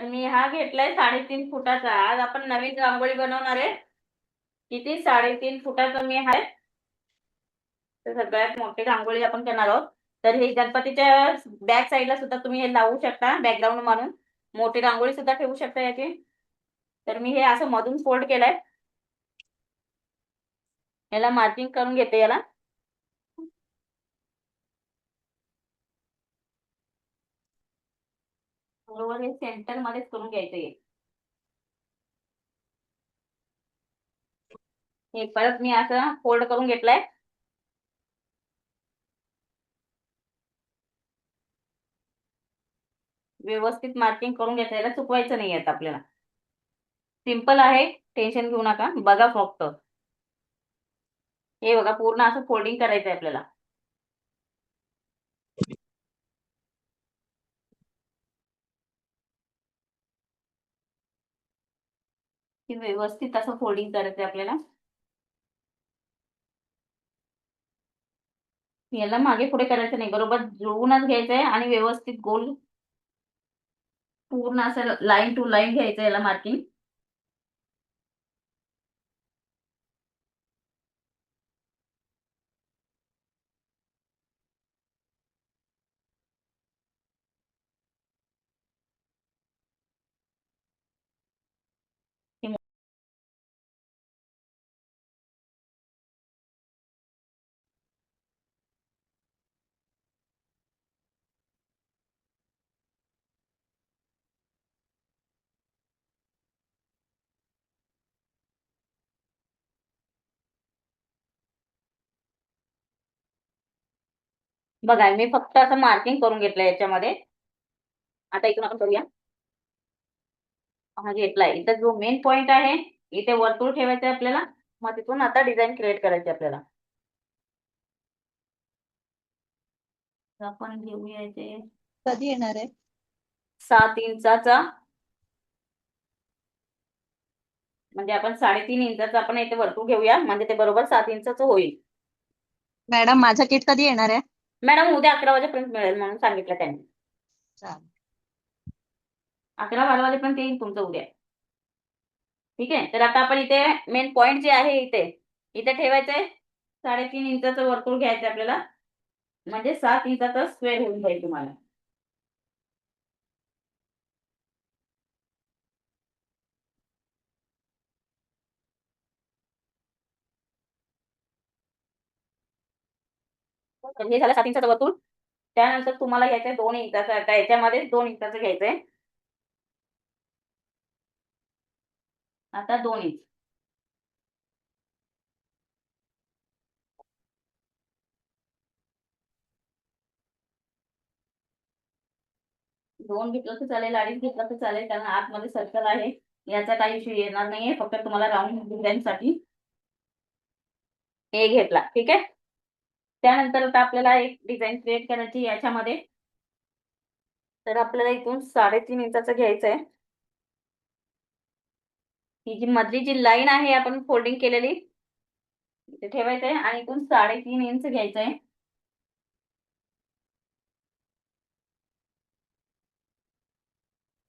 तर मी हा घेतलाय 3.5 फुटाचा. आज आपण नवीन रांगोळी बनवणार आहे. किती 3.5 फुटाचा मी आहे. तर सगळ्यात मोठी रांगोळी आपण करणार आहोत. तर हे गणपतीच्या बॅक साईडला सुद्धा तुम्ही हे लावू शकता बॅकग्राऊंड म्हणून. मोठी रांगोळी सुद्धा ठेवू शकता याची. तर मी हे असं मधून फोल्ड केलंय. याला मार्किंग करून घेते याला. बरोबर हे सेंटर मध्येच करून घ्यायचं आहे. हे परत मी असं फोल्ड करून घेतलंय. व्यवस्थित मार्किंग करून घ्यायचं, याला चुकवायचं नाही येत आपल्याला. सिंपल आहे, टेन्शन घेऊ नका. बघा फक्त हे बघा, पूर्ण असं फोल्डिंग करायचंय आपल्याला. हे व्यवस्थित असं फोल्डिंग करायचंय आपल्याला. याला मागे पुढे करायचं नाही, बरोबर जुळवूनच घ्यायचंय आणि व्यवस्थित गोल पूर्ण असं लाईन टू लाईन घ्यायचं याला मार्किंग. बघा मी फक्त असं मार्किंग करून घेतलं याच्यामध्ये. आता इथून आपण करूया. हा घेतलाय. इथं जो मेन पॉइंट आहे इथे वर्तुळ ठेवायचं आपल्याला. मग तिथून आता डिझाईन क्रिएट करायची आपल्याला. तर आपण घेऊया इथे कधी येणार आहे? 7 इंचाचा. म्हणजे आपण 3.5 इंचाचा आपण इथे वर्तुळ घेऊया, म्हणजे ते बरोबर 7 इंचाचं होईल. मॅडम माझं किट कधी येणार आहे? मॅडम उद्या 11 वाजेपर्यंत मिळेल म्हणून सांगितलं त्यांनी. चालेल. 11-12 वाजेपर्यंत येईल तुमचं उद्या. ठीक आहे. तर आता आपण इथे मेन पॉइंट जे आहे इथे इथे ठेवायचंय. 3.5 इंचाचं वर्तुळ घ्यायचं आपल्याला, म्हणजे 7 इंचाचा स्क्वेअर होऊन जाईल तुम्हाला. तर हे झालं 7 इंचाचं वर्तुळ. त्यानंतर तुम्हाला घ्यायचंय 2 इंचाचं. आता याच्यामध्ये 2 इंचाचं घ्यायचंय. आता 2 इंच. 2 घेतलं तर चालेल, 2.5 घेतलं तर चालेल, कारण आतमध्ये सर्कल आहे. याचा काही इश्यू येणार नाहीये. फक्त तुम्हाला राऊंड डिझाईनसाठी हे घेतला. ठीक आहे. त्यानंतर आता आपल्याला एक डिझाईन क्रिएट करायची याच्यामध्ये. तर आपल्याला इथून 3.5 इंचाचं घ्यायचंय. ही जी मधली जी लाईन आहे आपण फोल्डिंग केलेली इथे ठेवायचंय आणि इथून 3.5 इंच घ्यायचंय.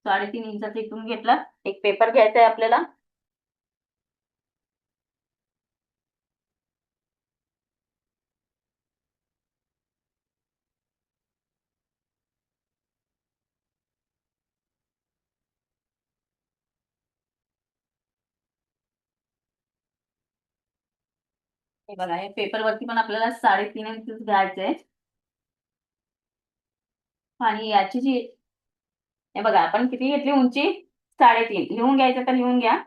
3.5 इंचाचं इथून घेतला. एक पेपर घ्यायचा आहे आपल्याला. हे बघा, हे पेपरवरती पण आपल्याला 3.5 इंच घ्यायचंय. आणि याची जी हे बघा, आपण किती घेतली उंची? 3.5. लिहून घ्यायचं तर लिहून घ्या.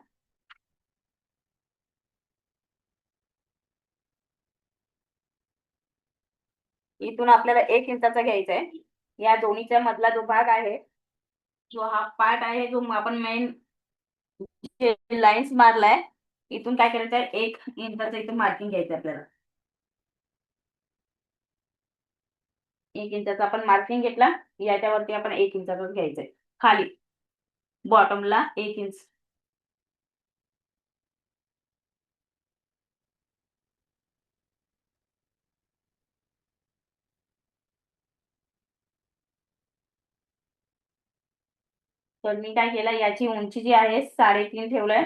इथून आपल्याला 1 इंचाचा घ्यायचा आहे. या दोन्हीच्या मधला जो भाग आहे, जो हा पार्ट आहे, जो आपण मेन लाईन्स मारलाय, इथून काय करायचं आहे, 1 इंचाचं इथून मार्किंग घ्यायचं आपल्याला. 1 इंचाचा आपण मार्किंग घेतला. याच्यावरती आपण 1 इंचाचाच घ्यायचंय खाली, बॉटमला 1 इंच. तर मी काय केलं, याची उंची जी आहे 3.5 ठेवलंय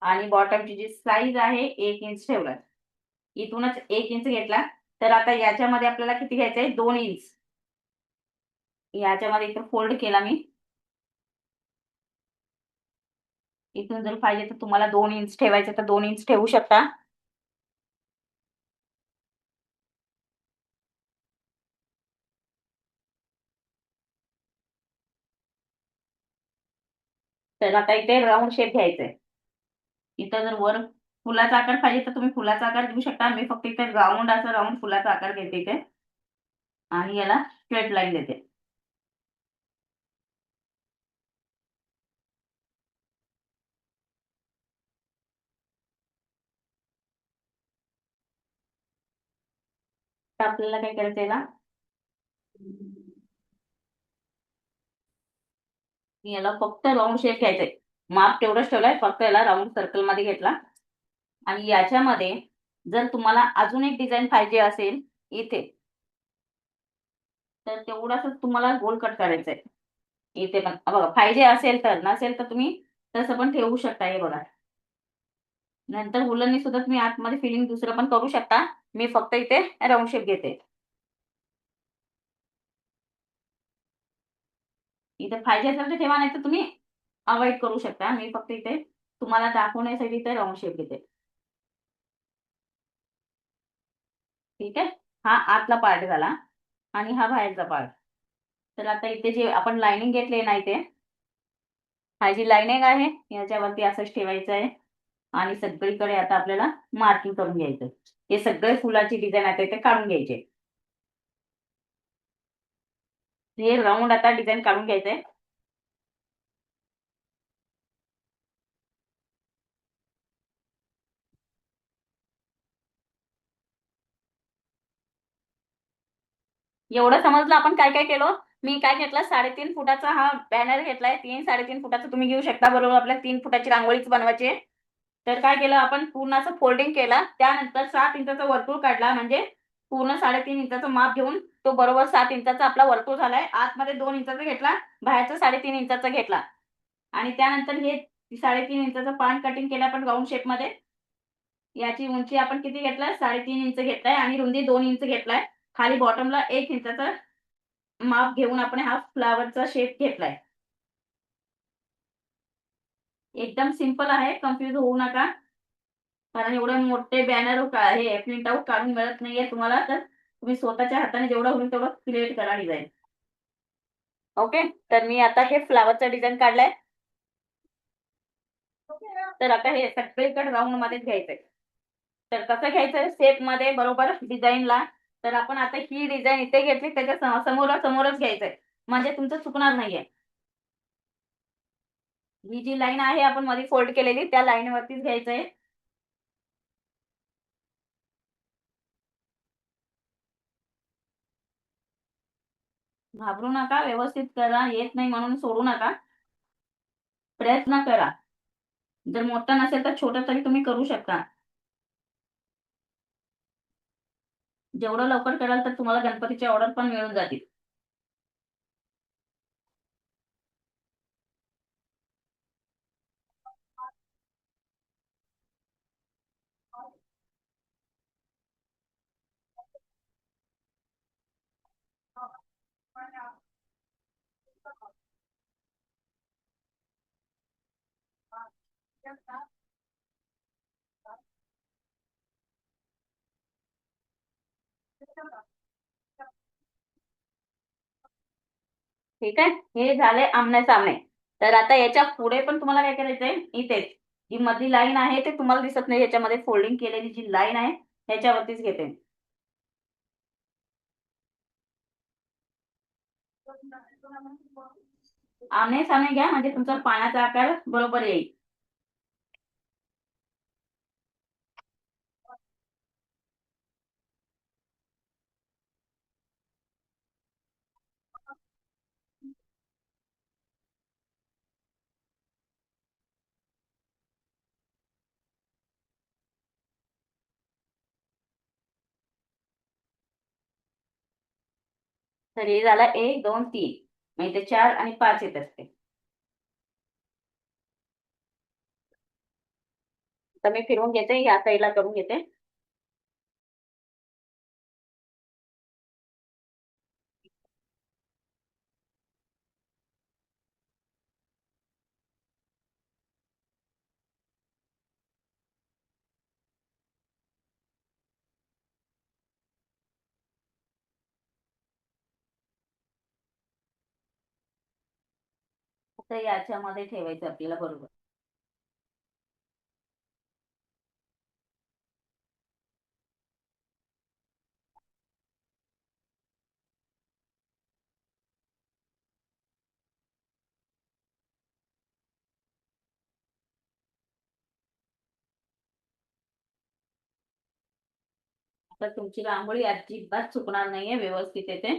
आणि बॉटमची जी साईज आहे 1 इंच ठेवलंय. इथूनच 1 इंच घेतला. तर आता याच्यामध्ये आपल्याला किती घ्यायचंय, 2 इंच. याच्यामध्ये इथं फोल्ड केला मी. इथून जर पाहिजे तर तुम्हाला 2 इंच ठेवायचं तर 2 इंच ठेवू शकता. तर आता इथे राऊंड शेप घ्यायचा आहे. इथं जर वर फुलाचा आकार पाहिजे तर तुम्ही फुलाचा आकार देऊ शकता. मी फक्त इथे राऊंड फुलाचा आकार घेते इथे आणि याला स्ट्रेट लाईन देते. तर आपल्याला काय करायचं याला, याला फक्त राऊंड शेप घ्यायचा आहे. माप तेवढंच ठेवलंय, फक्त याला राऊंड सर्कल मध्ये घेतला. आणि याच्यामध्ये जर तुम्हाला अजून एक डिझाईन पाहिजे असेल इथे, तर तेवढाच तुम्हाला गोल कट करायचा आहे. इथे पण बघा, पाहिजे असेल तर, नसेल तर तुम्ही तसं पण ठेवू शकता. हे बघा, नंतर वुलननी सुद्धा तुम्ही आतमध्ये फिलिंग दुसरं पण करू शकता. मी फक्त इथे राऊंड शेप घेते. इथे पाहिजे असेल तर ठेवा, नाही तर तुम्ही अवॉइड करू शकता. मी फक्त इथे तुम्हाला दाखवण्यासाठी इथे राऊंड शेप घेते. ठीक आहे, हा आतला पार्ट झाला आणि हा बाहेरचा पार्ट. तर आता इथे जे आपण लाइनिंग घेतली ना, इथे हा जी लाइनिंग आहे याच्यावरती असंच ठेवायचं आहे. आणि सगळीकडे आता आपल्याला मार्किंग करून घ्यायचं. हे सगळे फुलाची डिझाईन आता इथे काढून घ्यायचे. हे राऊंड आता डिझाईन काढून घ्यायचंय. एवढं समजलं आपण काय काय केलं. मी काय घेतला, 3.5 फुटाचा हा बॅनर घेतलाय. 3-3.5 फुटाचा तुम्ही घेऊ शकता. बरोबर आपल्याला 3 फुटाची रांगोळीच बनवायची आहे. तर काय केलं आपण, पूर्ण असं फोल्डिंग केला. त्यानंतर 7 इंचाचा वर्तुळ काढला. म्हणजे पूर्ण 3.5 इंचाचं माप घेऊन तो बरोबर 7 इंचाचा आपला वर्तुळ झालाय. आतमध्ये 2 इंचाचा घेतला, बाहेरचा 3.5 इंचाचा घेतला. आणि त्यानंतर हे 3.5 इंचाचं पान कटिंग केलं आपण राऊंड शेप मध्ये. याची उंची आपण किती घेतलाय, 3.5 इंच घेतलाय आणि रुंदी 2 इंच घेतलाय. खाली बॉटमला 1 इंचाचा माप घेऊन आपण हा फ्लावरचा शेप घेतलाय. एकदम सिंपल आहे, कन्फ्युज होऊ नका. कारण एवढे मोठे बॅनर हे प्रिंट आउट काढून मिळत नाहीये तुम्हाला. तर तुम्ही स्वतःच्या हाताने जेवढं होईल तेवढं क्रिएट करा डिझाईन. ओके, तर मी आता हे फ्लावरचा डिझाईन काढलाय. तर आता हे सगळीकडे राऊंड मध्येच घ्यायचंय. तर कसं घ्यायचं शेप मध्ये बरोबर डिझाईनला. तर आपण आता ही डिझाईन इथे घेतली, त्याच्या समोरच घ्यायचंय. म्हणजे तुमचं चुकणार नाहीये. ही जी लाईन आहे आपण मध्ये फोल्ड केलेली, त्या लाईन वरतीच घ्यायचंय. घाबरू नका, व्यवस्थित करा. येत नाही म्हणून सोडू नका, प्रयत्न करा. जर मोठा नसेल तर छोटा तरी तुम्ही करू शकता. जेवढं लवकर कराल तर तुम्हाला गणपतीचे ऑर्डर पण मिळून जातील. ठीक आहे, हे झाले आमने सामने. तर आता याच्या पुढे पण तुम्हाला काय करायचंय, इथे जी मधली लाईन आहे ते तुम्हाला दिसत नाही, याच्यामध्ये फोल्डिंग केलेली जी लाईन आहे त्याच्यावरतीच घेते. आमने सामने घ्या, म्हणजे तुमचा पाण्याचा आकार बरोबर येईल. तर हे झाला 1 2 3, मग इथे 4 आणि 5 येत असते. तर मी फिरवून घेते, या साईडला करून घेते. तर याच्यामध्ये ठेवायचं आपल्याला बरोबर. तर तुमची रांगोळी अजिबात चुकणार नाहीये, व्यवस्थित येते.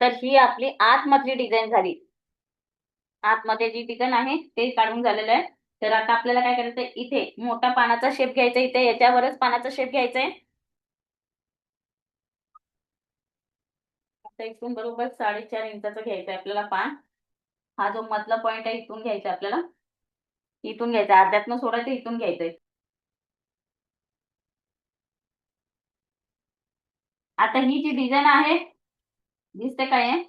तर ही आपली आतमधली डिझाईन झाली. आतमध्ये जी डिझाईन आहे ते काढून झालेलं आहे. तर आता आपल्याला काय करायचंय, इथे मोठा पानाचा शेप घ्यायचा, इथे याच्यावरच पानाचा शेप घ्यायचा आहे. आता इथून बरोबर 4.5 इंचाचा घ्यायचा आहे आपल्याला पान. हा जो मधला पॉइंट आहे इथून घ्यायचा आपल्याला, इथून घ्यायचा, अर्ध्यातनं सोडायचं, इथून घ्यायचंय. आता ही जी डिझाईन आहे, दिसते काय आहे,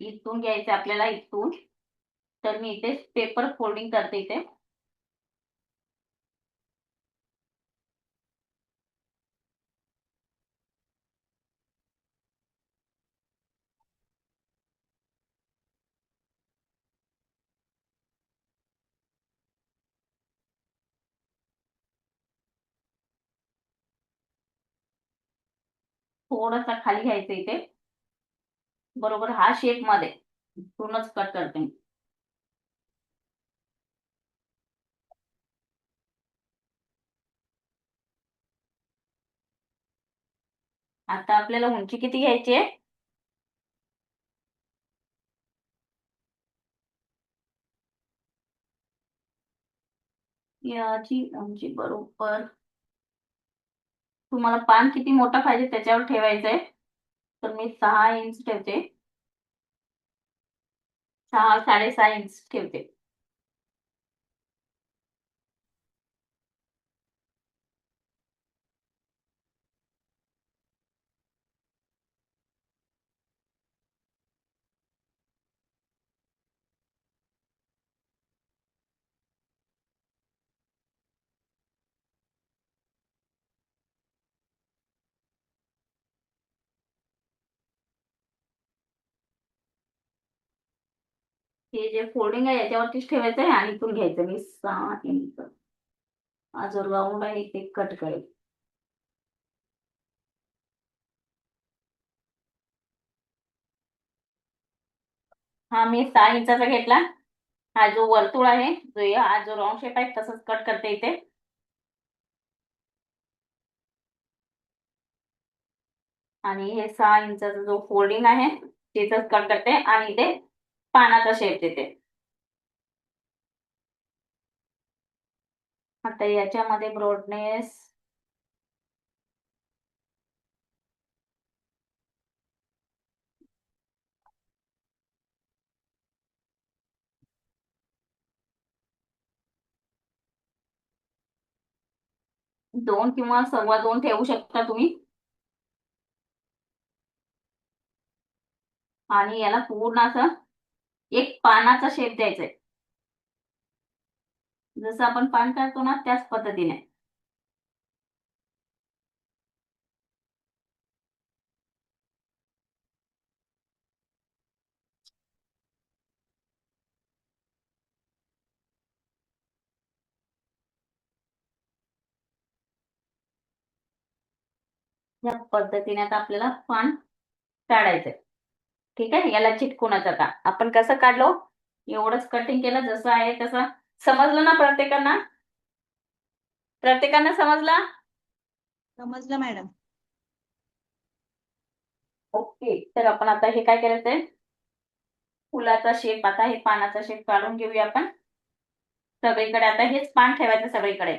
इथून घ्यायचं आपल्याला, इथून. तर मी इथे पेपर फोल्डिंग करते इथे. थोडासा खाली घ्यायचं इथे, बरोबर हा शेप मध्ये पूर्णच कट करते मी. आता आपल्याला उंची किती घ्यायची आहे, याची उंची बरोबर तुम्हाला पान किती मोठा पाहिजे त्याच्यावर ठेवायचंय. तर मी 6 इंच ठेवते, 6-6.5 इंच ठेवते. हे जे फोल्डिंग आहे याच्यावरतीच ठेवायचंय आणि इथून घ्यायचं मी 6 इंच. हा जो राऊंड आहे ते कट करेल. हा मी 6 इंचाचा घेतला. हा जो वर्तुळ आहे, हा जो राऊंड शेप आहे तसंच कट करते इथे. आणि हे 6 इंचाचा जो फोल्डिंग आहे त्याच कट करते आणि इथे पानाचा शेप देते. आता याच्यामध्ये ब्रॉडनेस 2 किंवा 2.25 ठेवू शकता तुम्ही. आणि याला पूर्ण असं एक पानाचा शेप द्यायचा आहे. जसं आपण पान काढतो ना त्याच पद्धतीने. या पद्धतीने आता आपल्याला पान काढायचंय. ठीक आहे, याला चिटकूनच आता आपण कसं काढलो एवढंच कटिंग केलं जसं आहे तसं. समजलं ना प्रत्येकांना? प्रत्येकांना समजला? समजलं मॅडम. ओके, तर आपण आता हे काय करायचंय, फुलाचा शेप, आता हे पानाचा शेप काढून घेऊया आपण. सगळीकडे आता हेच पान ठेवायचं सगळीकडे.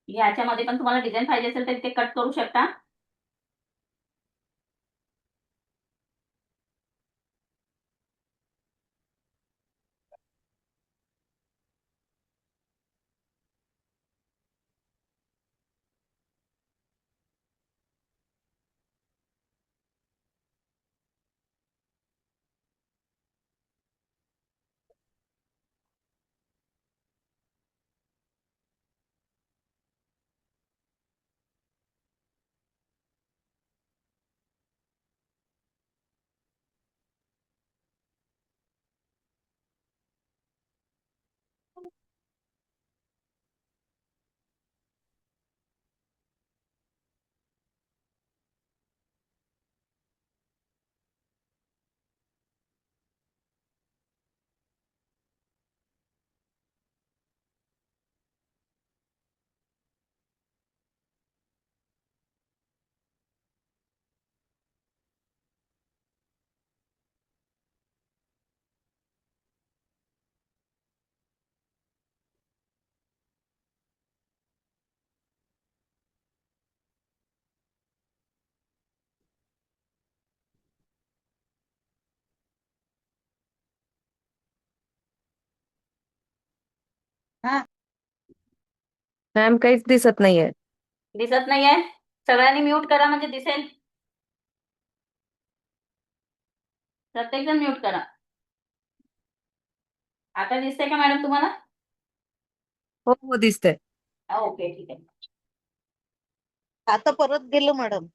याच्यामध्ये पण तुम्हाला डिझाईन पाहिजे असेल तर ते कट करू शकता. हा. मॅम काहीच दिसत नाहीये. दिसत नाहीये? सगळ्यांनी म्यूट करा म्हणजे दिसेल. प्रत्येक जण म्यूट करा. आता दिसतंय का मॅडम तुम्हाला? हो हो दिसतंय. ओके, ठीक आहे. आता परत गेलो मॅडम.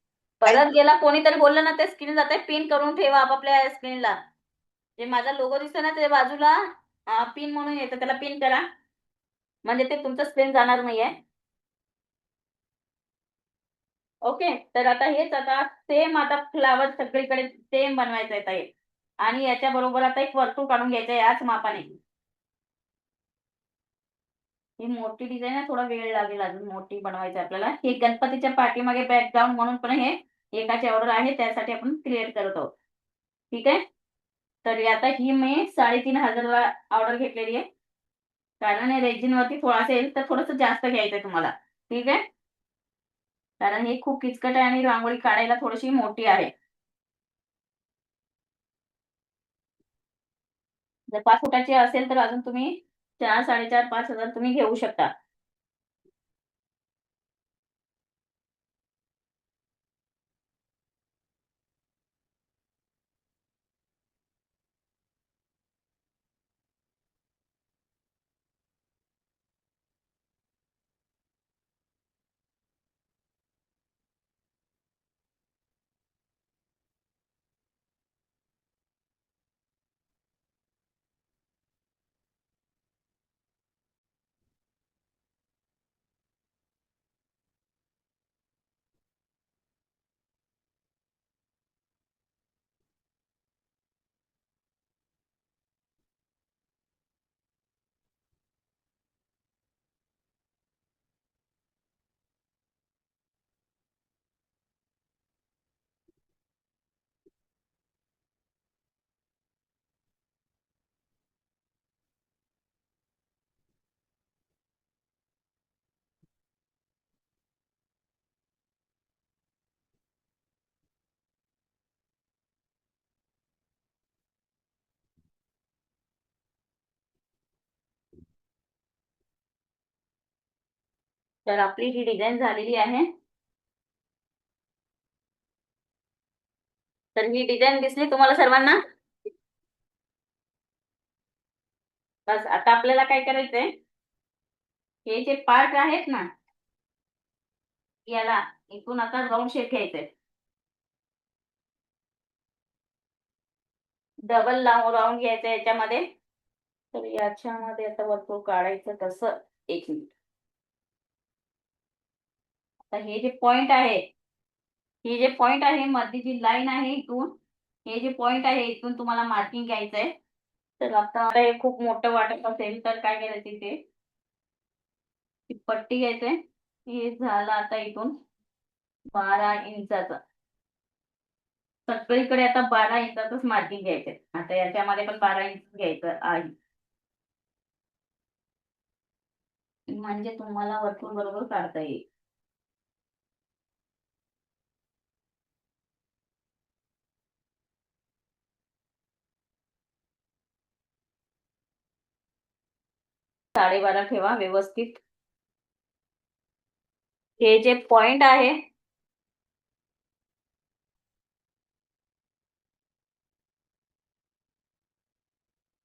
परत गेला कोणीतरी बोललं ना, ते स्क्रीन जाते. पिन करून ठेवा आपापल्या स्क्रीनला. जे माझा लोगो दिसतो ना ते बाजूला पिन म्हणून येतं, त्याला पिन करा म्हणजे ते तुमचं स्क्रीन जाणार नाहीये. ओके, तर आता हेच आता सेम आता फ्लावर सगळीकडे सेम बनवायचं आहे ताई. आणि याच्या बरोबर आता एक वर्तुळ काढून घ्यायचं आहे याच मापाने. ही मोठी डिझाईन आहे, थोडा वेळ लागेल अजून मोठी बनवायची आपल्याला. हे गणपतीच्या पाठीमागे बॅकग्राऊंड म्हणून पण हे एकाची ऑर्डर आहे, त्यासाठी आपण क्रिएट करत आहोत. ठीक आहे, तर आता ही मी 3,500ला ऑर्डर घेतलेली आहे. कारण हे रेजिनवरती थोडा असेल तर थोडंसं जास्त घ्यायचंय तुम्हाला. ठीक आहे, कारण हे खूप किचकट आहे आणि रांगोळी काढायला थोडीशी मोठी आहे. जर 5 फुटाची असेल तर अजून तुम्ही 4, 4.5, 5,000 तुम्ही घेऊ शकता. तर आपली ही डिझाईन झालेली आहे. तर ही डिझाईन दिसली तुम्हाला सर्वांना? बस आता आपल्याला काय करायचंय, हे जे पार्ट आहेत ना, याला इथून आता राऊंड शेप घ्यायचंय. डबल राऊंड घ्यायचं याच्यामध्ये. तर याच्यामध्ये आता वर्तुळ काढायचं कसं, एक मिनिट. आता हे जे पॉइंट आहे, हे जे पॉइंट आहे मध्ये जी लाईन आहे इथून, हे जे पॉइंट आहे इथून तुम्हाला मार्किंग घ्यायचंय. तर आता हे खूप मोठं वाटत असेल तर काय करायचं, इथे पट्टी घ्यायचंय. हे झालं आता इथून 12 इंचाचं. सगळीकडे आता 12 इंचाचंच मार्किंग घ्यायचंय. आता याच्यामध्ये पण 12 इंच घ्यायचं आहे, म्हणजे तुम्हाला वर्तुळ बरोबर काढता येईल. साडेबारा ठेवा व्यवस्थित. हे जे पॉइंट आहे,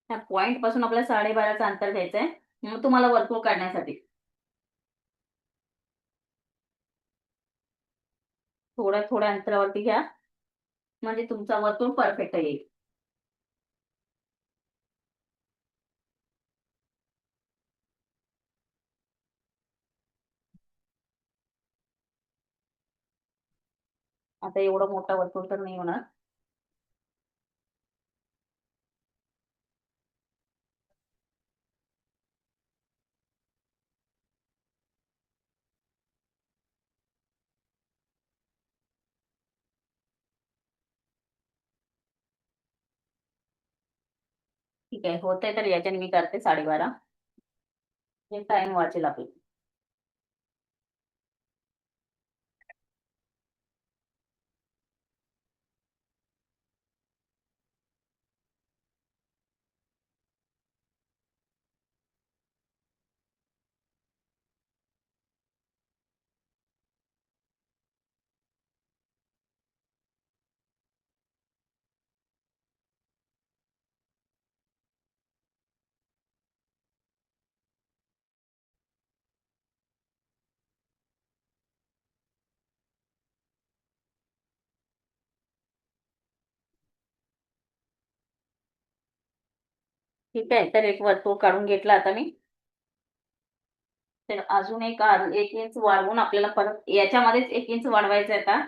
त्या पॉइंट पासून आपल्याला 12.5चं अंतर घ्यायचंय. मग तुम्हाला वर्तुळ काढण्यासाठी थोड्या थोड्या अंतरावरती घ्या, म्हणजे तुमचा वर्तुळ परफेक्ट येईल. आता एवढं मोठा वर्तुळ तर नाही होणार. ठीक आहे, होतंय तर याच्याने मी करते 12.5. हे टाइम वाचेल आपलं. ठीक आहे, तर एक वर्तुळ काढून घेतला आता मी. तर अजून एक 1 इंच वाढवून आपल्याला परत याच्यामध्येच 1 इंच वाढवायचं आहे आता.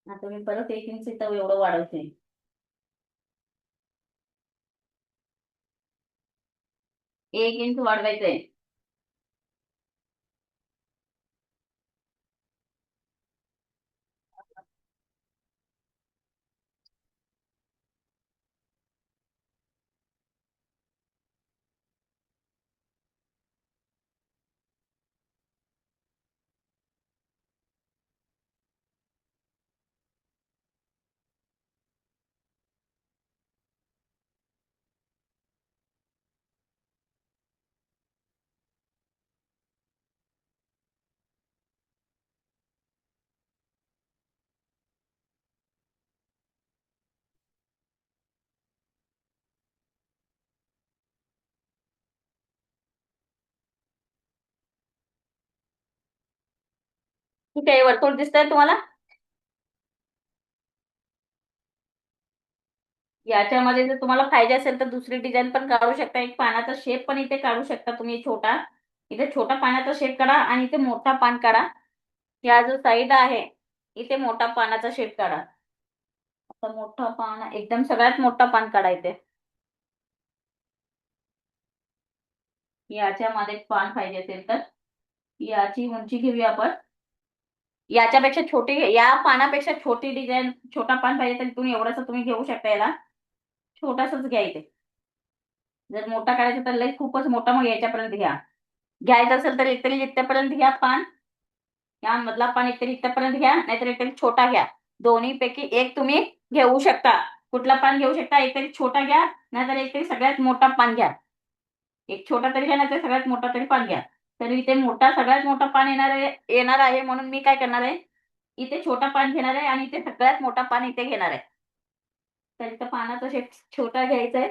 आता मी परत 1 इंच इथं एवढं वाढवते. 1 इंच वाढवायचंय. ठीक आहे, वर्तुळ दिसतंय तुम्हाला? याच्यामध्ये जर तुम्हाला पाहिजे असेल तर दुसरी डिझाईन पण काढू शकता. एक पानाचा शेप पण इथे काढू शकता तुम्ही छोटा. इथे छोटा पानाचा शेप काढा आणि इथे मोठा पान काढा. या जो साईड आहे इथे मोठा पानाचा शेप काढा. आता मोठा पान, एकदम सगळ्यात मोठा पान काढा इथे. याच्यामध्ये पान पाहिजे असेल तर याची उंची घेऊया आपण. याच्यापेक्षा छोटी, या पानापेक्षा छोटी डिझाईन, छोटा पान पाहिजे तर तुम्ही एवढंच तुम्ही घेऊ शकता. याला छोटासाच घ्या इथे. जर मोठा काढायचा तर लई खूपच मोठा, मग याच्यापर्यंत घ्या. घ्यायचं असेल तर इथे इथपर्यंत घ्या पान. या मधला पान एकतरी इथपर्यंत घ्या, नाहीतर एकतरी छोटा घ्या. दोन्ही पैकी एक तुम्ही घेऊ शकता. कुठला पान घेऊ शकता? एकतरी छोटा घ्या, नाहीतर एकतरी सगळ्यात मोठा पान घ्या. एक छोटा तरी घ्या, नाहीतर सगळ्यात मोठा तरी पान घ्या. तर इथे सगळ्यात मोठा पान येणार आहे म्हणून मी काय करणार आहे, इथे छोटा पान घेणार आहे आणि इथे सगळ्यात मोठा पान इथे घेणार आहे. तर इथं पानाचा शेप छोटा घ्यायचा आहे.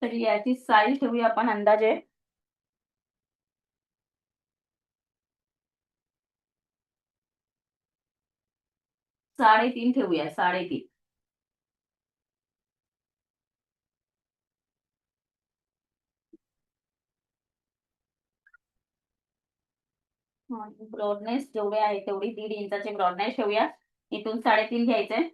तर याची साईज ठेवूया आपण अंदाजे 3.5 ठेवूया, 3.5. ब्रॉडनेस जेवढे आहे तेवढी 1.5 इंचाचे ब्रॉडनेस ठेवूया. इथून 3.5 घ्यायचंय.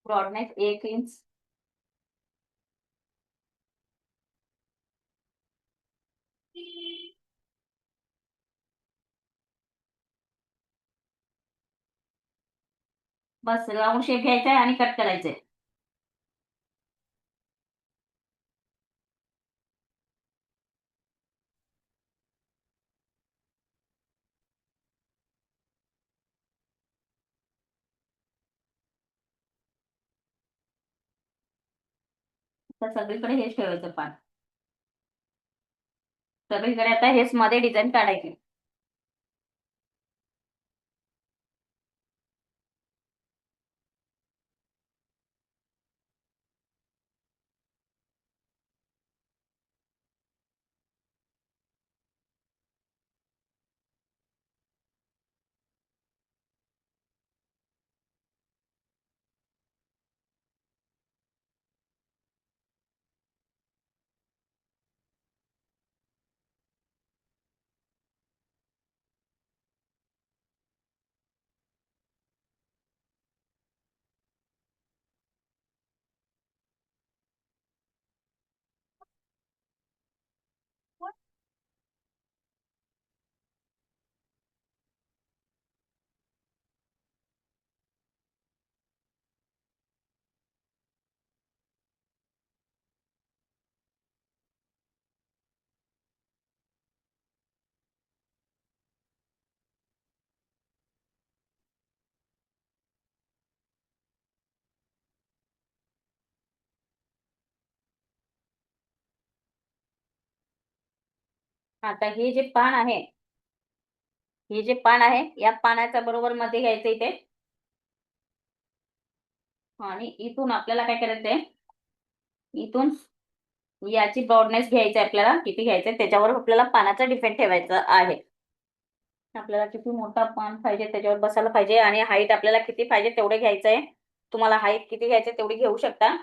ब्रॉडनेस 1 इंच. बस राऊंड शेप घ्यायचा आहे आणि कट करायचंय. तर सगळीकडे हेच ठेवायचं पान. सगळीकडे आता हेच मध्ये डिझाईन काढायची. आता हे जे पान आहे, हे जे पान आहे या पानाच्या बरोबर मध्ये घ्यायचं इथे. आणि इथून आपल्याला काय करायचंय, इथून याची ब्रॉडनेस घ्यायची आपल्याला, किती घ्यायचंय त्याच्यावर आपल्याला पानाचा डिपेंड ठेवायचा आहे. आपल्याला किती मोठा पान पाहिजे त्याच्यावर बसायला पाहिजे आणि हाईट आपल्याला किती पाहिजे तेवढे घ्यायचंय. तुम्हाला हाईट किती घ्यायची तेवढी घेऊ शकता.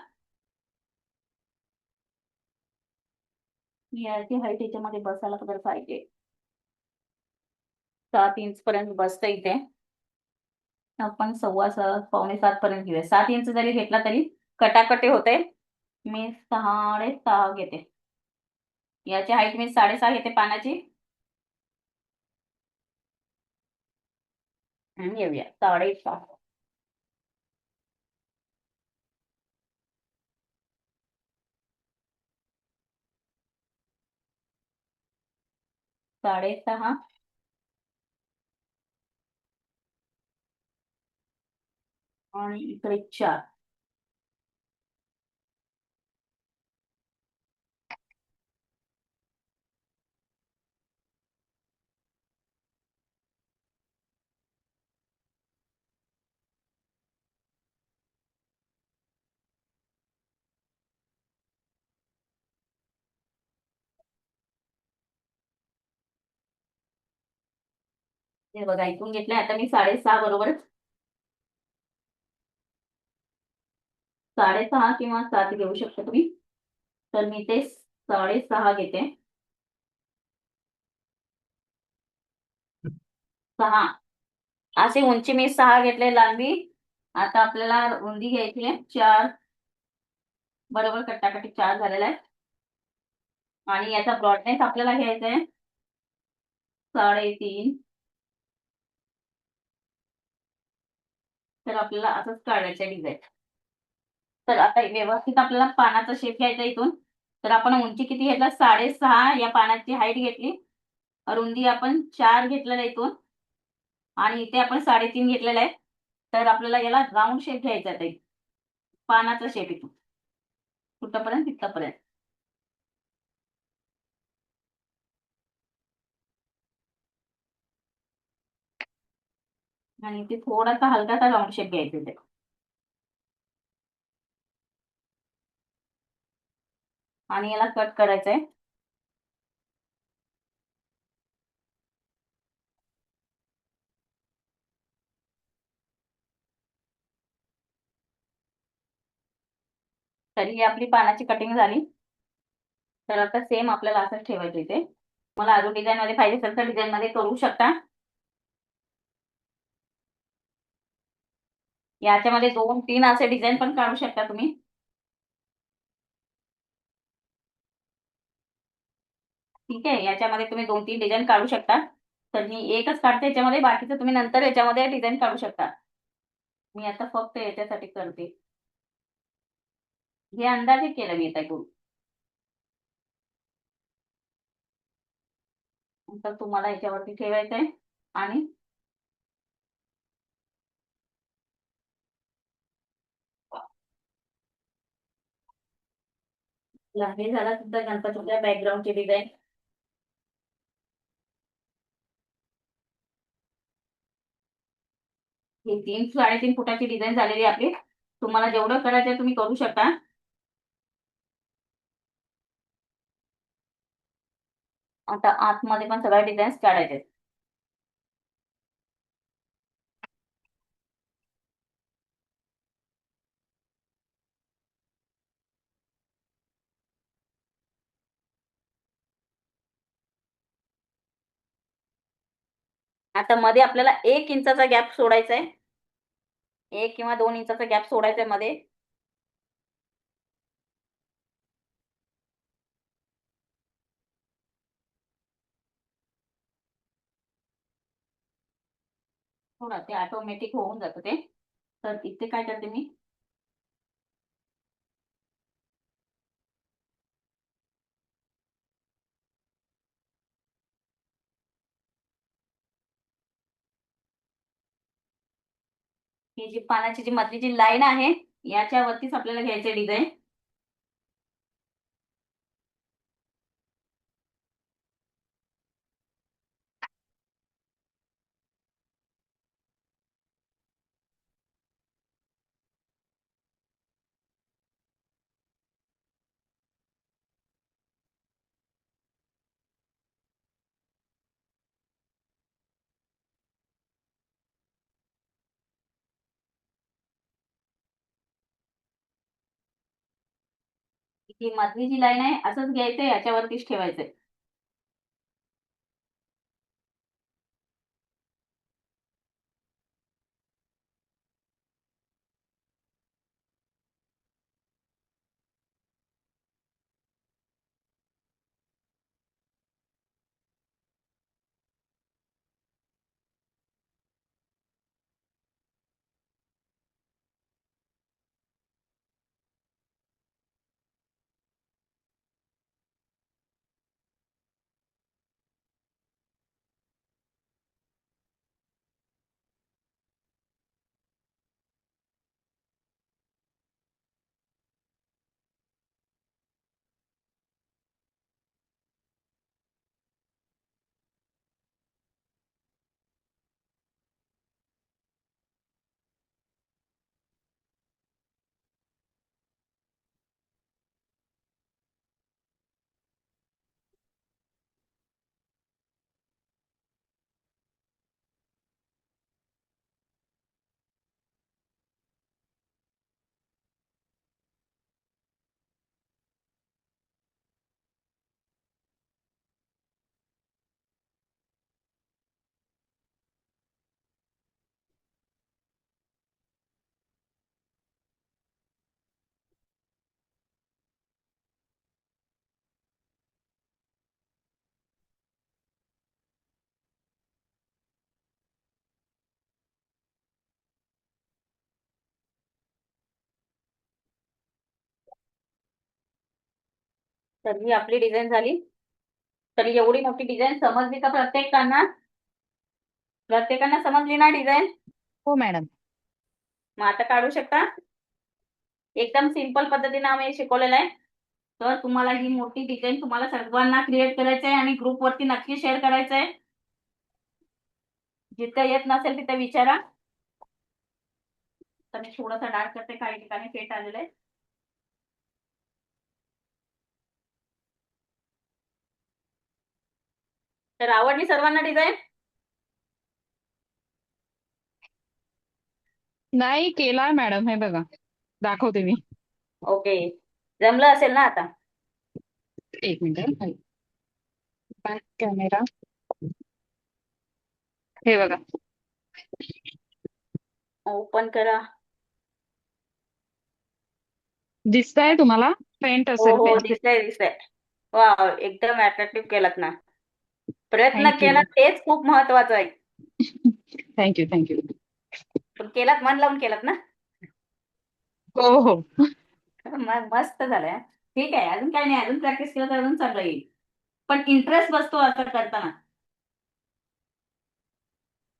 याची हाईट याच्यामध्ये बसायला तर पाहिजे 7 इंच पर्यंत बसतं इथे. आपण 6.25 पावणे 7 पर्यंत घेऊया. 7 इंच जरी घेतला तरी कटाकटी होते. मी 6.5 घेते. याची हाईट मी 6.5 घेते पानाची. आणि येऊया 6.5. 6.5 आणि इकडे 4. हे बघा ऐकून घेतलंय. आता मी 6.5 बरोबर 6.5 किंवा 7 घेऊ शकता तुम्ही. तर मी ते 6.5 घेते. 6 अशी उंची मी 6 घेतले, लांबी. आता आपल्याला रुंदी घ्यायची आहे 4. बरोबर कट्टाकटी 4 झालेला आहे. आणि याचा ब्रॉडनेस आपल्याला घ्यायचा आहे 3.5. तर आपल्याला असंच काढायचं डिझाईन. तर आता व्यवस्थित आपल्याला पानाचा शेप घ्यायचा इथून. तर आपण उंची किती घेतला? 6.5 या पानाची हाईट घेतली. रुंदी आपण 4 घेतलेला इथून आणि इथे आपण 3.5 घेतलेला आहे. तर आपल्याला याला राऊंड शेप घ्यायचा आहे पानाचा शेप इथून कुठपर्यंत तिथपर्यंत. आणि इथे थोडासा हलकासा राऊंड शेप घ्यायचा इथे. आणि याला कट करायचं आहे. तर ही आपली पानाची कटिंग झाली. तर आता सेम आपल्याला असंच ठेवायचं इथे. मला अजून डिझाईन मध्ये पाहिजे असेल तर डिझाईन मध्ये करू शकता. याच्यामध्ये 2-3 असे डिझाईन पण काढू शकता तुम्ही. ठीक आहे, याच्यामध्ये तुम्ही 2-3 डिझाईन काढू शकता. तर मी एकच काढते याच्यामध्ये, बाकीचं तुम्ही नंतर याच्यामध्ये डिझाईन काढू शकता. मी आता फक्त याच्यासाठी करते. हे अंदाजे केलं मी आता करून. तर तुम्हाला याच्यावरती ठेवायचं आहे. आणि हे झालं सुद्धा गणपतीच्या बॅकग्राऊंडची डिझाईन. ही 3-3.5 फुटाची डिझाईन झालेली आपली. तुम्हाला जेवढं करायचं तुम्ही करू शकता. आता आतमध्ये पण सगळ्या डिझाईन्स काढायचे. आता मध्ये आपल्याला 1 इंचाचा गॅप सोडायचा आहे. 1 किंवा 2 इंचाचा गॅप सोडायचा आहे मध्ये. थोडं ते ऑटोमॅटिक होऊन जातं ते. तर इथे काय करते मी, ही जी पानाची जी मधली जी लाईन आहे याच्यावरतीच आपल्याला घ्यायचे डिझाईन. ही मधली जी लाईन आहे असंच घ्यायचंय, याच्यावरतीच ठेवायचंय. तर ही आपली डिझाईन झाली. तर एवढी मोठी डिझाईन समजली का प्रत्येकांना समजली ना डिझाईन? हो मॅडम. मग आता काढू शकता. एकदम सिंपल पद्धतीने आम्ही शिकवलेलं आहे. तर तुम्हाला ही मोठी डिझाईन तुम्हाला सर्वांना क्रिएट करायचं आहे आणि ग्रुप वरती नक्की शेअर करायचं आहे. जिथं येत नसेल तिथे विचारा. तर मी थोडासा डार्क करते, काही ठिकाणी फेट आलेलं आहे. तर आवडली सर्वांना डिझाईन? नाही केलाय मॅडम, हे बघा दाखवते मी. ओके, जमलं असेल ना आता? एक मिनिट, बॅक कॅमेरा, हे बघा. ओपन करा. दिसतंय तुम्हाला? पेंट हो असेल, हो, पेंट. दिसतंय दिसतंय. वा, एकदम अट्रॅक्टिव्ह केलात ना. प्रयत्न थँक्यू. केला तेच खूप महत्वाचं आहे. Thank you thank you. पण केलात, मन लावून केलात ना. हो हो. मग मस्त झालंय. ठीक आहे, अजून काय नाही, अजून प्रॅक्टिस केलं तर अजून चांगलं येईल. पण इंटरेस्ट बसतो असं करताना.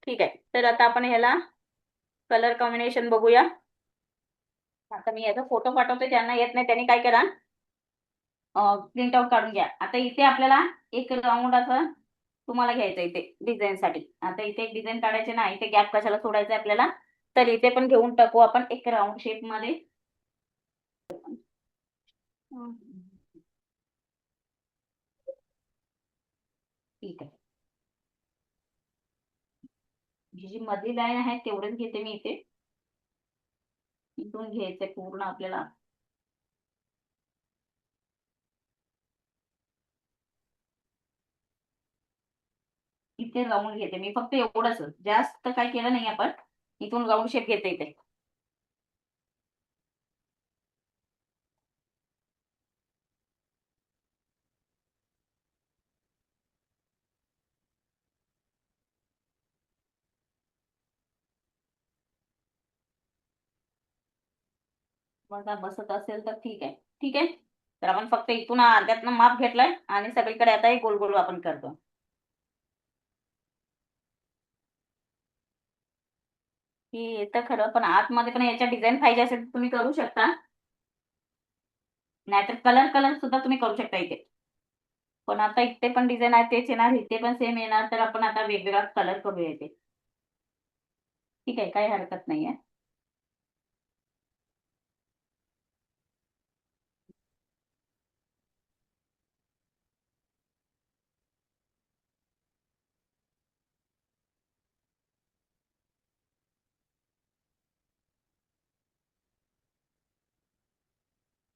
ठीक आहे, तर आता आपण ह्याला कलर कॉम्बिनेशन बघूया. आता मी याचा फोटो पाठवते, ज्यांना येत नाही त्यांनी काय करा, प्रिंट आउट काढून घ्या. आता इथे आपल्याला एक राऊंड असं तुम्हाला घ्यायचं इथे डिझाईन साठी. आता इथे एक डिझाईन काढायचे ना, इथे गॅप कशाला सोडायचा आपल्याला, तर इथे पण घेऊन टाकू आपण एक राऊंड शेप मध्ये. ठीक आहे, ही जी मधली लाईन आहे तेवढंच घेते मी इथे. इथून घ्यायचंय पूर्ण आपल्याला. इथे राऊंड घेते मी, फक्त एवढंच, जास्त काय केलं नाही आपण. इथून राऊंड शेप घेते इथे. मग बसत असेल तर ठीक आहे. ठीक आहे, तर आपण फक्त इथून अर्ध्यातनं माप घेतलंय आणि सगळीकडे आता हे गोल गोल आपण करतो. की येतं खरं, पण आतमध्ये पण याच्या डिझाईन पाहिजे असेल तर तुम्ही करू शकता. नाहीतर कलर कलर सुद्धा तुम्ही करू शकता इथे. पण आता इथे पण डिझाईन आहे तेच येणार, इथे पण सेम येणार, तर आपण आता वेगवेगळा कलर करूया इथे. ठीक आहे, काही हरकत नाहीये.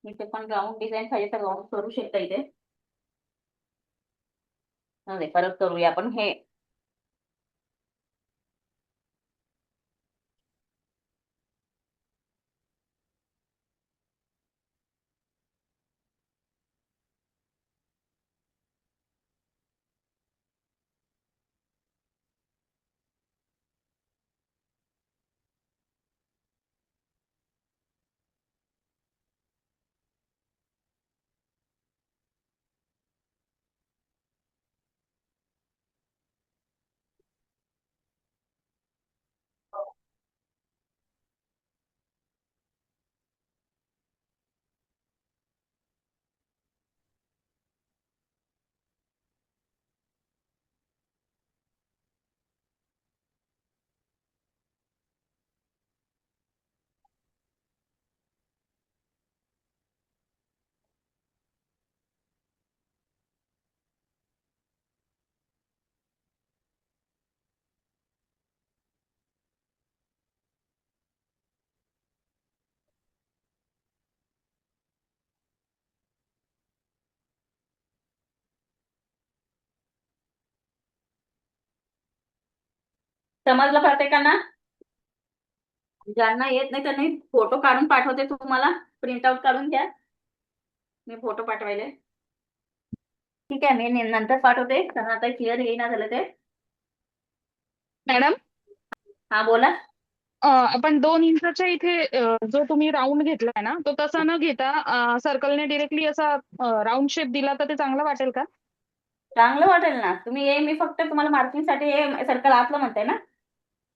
इथे पण राऊंड डिझाईन पाहिजे तर राऊंड करू शकता इथे. परत करूया आपण हे. समजलं प्रत्येकांना? ज्यांना येत नाही त्यांनी फोटो काढून पाठवते तुम्हाला, प्रिंट आउट काढून घ्या. मी फोटो पाठवायले. ठीक आहे, मी नंतर पाठवते, कारण आता क्लिअर येईना झालं ते. मॅडम, हा बोला. आपण 2 इंचच्या इथे जो तुम्ही राऊंड घेतलाय ना तो तसा न घेता सर्कलने डिरेक्टली असा राऊंड शेप दिला तर ते चांगलं वाटेल का? चांगलं वाटेल ना. तुम्ही हे मी फक्त तुम्हाला मार्किंगसाठी हे सर्कल आतलं म्हणताय ना?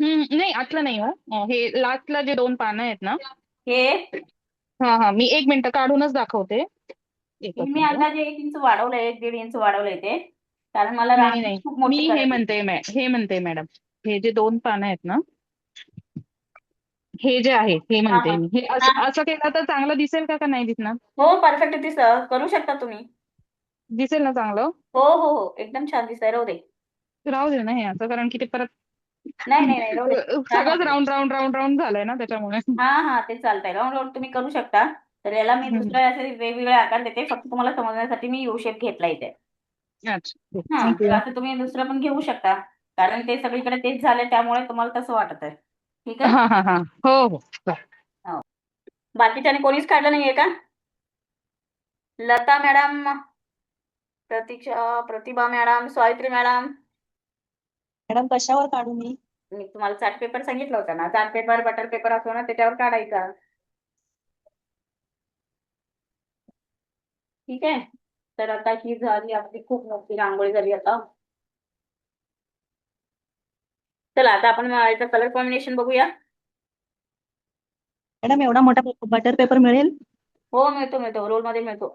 नाही आतलं नाही हो. हे लास्टला जे 2 पानं आहेत ना. हे हा मी 1 मिनिट काढूनच दाखवते. एकच मी मिनिट. अंदाजे 1 इंच वाढवलंय, 1-1.5 इंच वाढवलंय ते. कारण मला नाही रांगोळी नाही खूप मी मोठी हे करायची. म्हणते हे म्हणते मॅडम. हे जे 2 पानं आहेत ना हे जे आहे हे हा म्हणते हा मी. हे हा. असं केलं तर चांगलं दिसेल का नाही दिसणार? हो, परफेक्ट करू शकता तुम्ही. दिसेल ना चांगलं? हो हो हो, एकदम छान दिसतंय. राहू दे. राहू दे ना हे असं कारण की ते परत नाही नाही नाही, राहू दे. छान सगळंच वाटतंय. राऊंड राऊंड राऊंड राऊंड झालंय ना त्याच्यामुळे. हा हा, ते चालतंय. राऊंड राऊंड तुम्ही करू शकता. तर याला मी हम्म. दुसऱ्या असे वेगवेगळे आकार देते. फक्त तुम्हाला समजण्यासाठी मी यू शेप घेतला इथे. अच्छा हा, तर चालेल. असं तुम्ही दुसरं पण घेऊ शकता. कारण ते सगळीकडे तेच झालंय त्यामुळे तुम्हाला तसं वाटत आहे. ठीक आहे. हा हो हो चालेल. हो. बाकीच्याने कोणीच काढलं नाहीये का? लता मॅडम, प्रतीक्षा, प्रतिभा मॅडम, सावित्री मॅडम. मॅडम कशावर काढू मी? मी तुम्हाला चार्ट पेपर सांगितलं होतं ना. चार्ट पेपर, बटर पेपर असतो ना, त्याच्यावर काढायचा. ठीक आहे. तर आता ही झाली आपली खूप मोठी रांगोळी झाली आता. चला आता आपण याचं कलर कॉम्बिनेशन बघूया. मॅडम एवढा मोठा बटर पेपर मिळेल? हो, मिळतो मिळतो, रोल मध्ये मिळतो.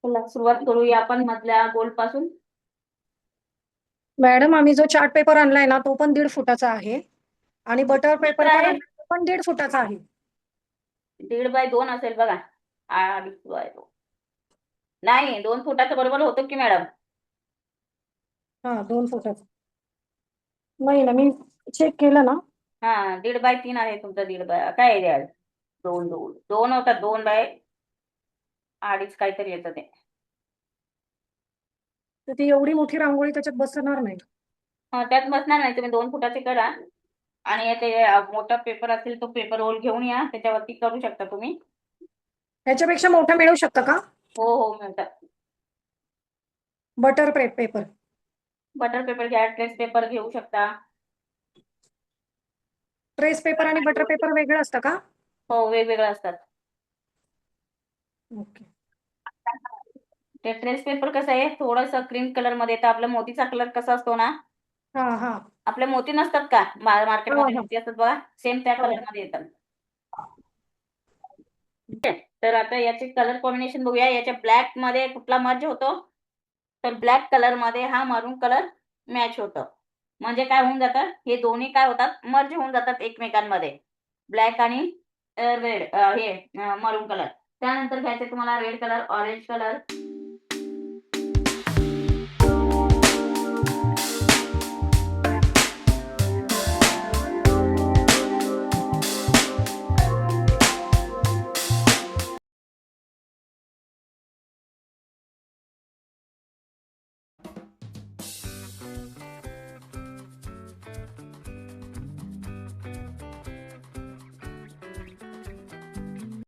चला सुरुवात करूया आपण मधल्या गोल पासून. मॅडम आम्ही जो चार्ट पेपर आणलाय ना तो पण 1.5 फुटाचा आहे आणि बटर पेपर पण आहे आणलाय तो पण 1.5 फुटाचा आहे. 1.5 बाय 2 असेल बघा. 2.5 बाय 2. नाही, 2 फुटाचं बरोबर होतं की मॅडम? हा 2 फुटाचा. नाही ना मी चेक केलं ना. हा, 1.5 बाय 3 आहे तुमचा. 1.5 बाय काय द्याल? 2 होता. 2 बाय 2.5 काहीतरी येतं ते. तर ती एवढी मोठी रांगोळी त्याच्यात बसणार नाही. हा, त्यात बसणार नाही. तुम्ही 2 फुटाचे करा आणि ते मोठा पेपर असेल तो पेपर रोल घेऊन या, त्याच्यावरती करू शकता तुम्ही. ह्याच्यापेक्षा मोठा मिळू शकतं का? हो हो, मिळतात. Butter paper. बटर पेपर घ्या, ट्रेस पेपर घेऊ शकता. ट्रेस पेपर आणि बटर पेपर वेगळं असतं का? हो, वेगवेगळं असतात. ओके. ते ट्रेस पेपर कसं आहे, थोडंसं क्रीम कलर मध्ये येतं. आपला मोतीचा कलर कसा असतो ना, हा हा आपले मोती नसतात का मार्केटमध्ये हा मोती असतात बघा, सेम त्या हा. कलर मध्ये येतात. ठीक आहे. तर आता याचे कलर कॉम्बिनेशन बघूया. याच्या ब्लॅक मध्ये कुठला मर्ज होतो, तर ब्लॅक कलर मध्ये हा मरून कलर मॅच होतं. म्हणजे काय होऊन जातं, हे दोन्ही काय होतात, मर्ज होऊन जातात एकमेकांमध्ये. ब्लॅक आणि रेड, हे मरून कलर. त्यानंतर घ्यायचे तुम्हाला रेड कलर, ऑरेंज कलर,